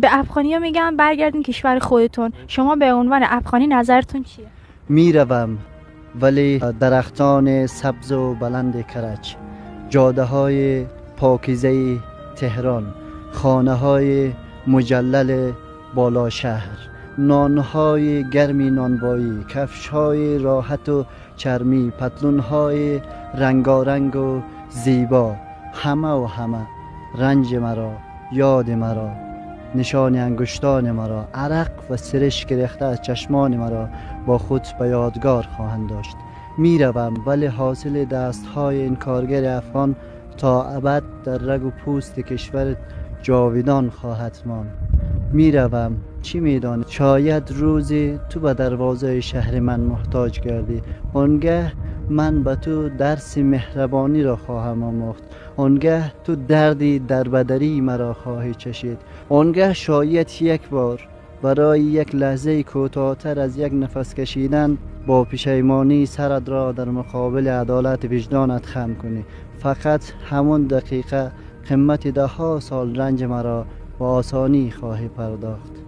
به افغانی ها میگم برگردین کشور خودتون. شما به عنوان افغانی نظرتون چیه؟ میروم، ولی درختان سبز و بلند کرج، جاده های پاکیزه تهران، خانه های مجلل بالا شهر، نانهای گرمی نانوایی، کفش های راحت و چرمی، پتلون های رنگارنگ و زیبا، همه و همه رنج مرا، یاد مرا، نشان انگشتان مرا، عرق و سرش گرفته از چشمان مرا با خود به یادگار خواهند داشت. میروم، ولی حاصل دست های این کارگر افغان تا ابد در رگ و پوست کشور جاویدان خواهد ماند. میروم، چی میدانی؟ شاید روزی تو به دروازه شهر من محتاج گردی. آنگه من به تو درس مهربانی را خواهم آموخت. آنگه تو دردی در بدری مرا خواهی چشید. آنگه شاید یک بار برای یک لحظه کوتاه‌تر از یک نفس کشیدن با پشیمانی سرت را در مقابل عدالت وجدانت خم کنی. فقط همون دقیقه قیمت 10 سال رنج مرا با آسانی خواهی پرداخت.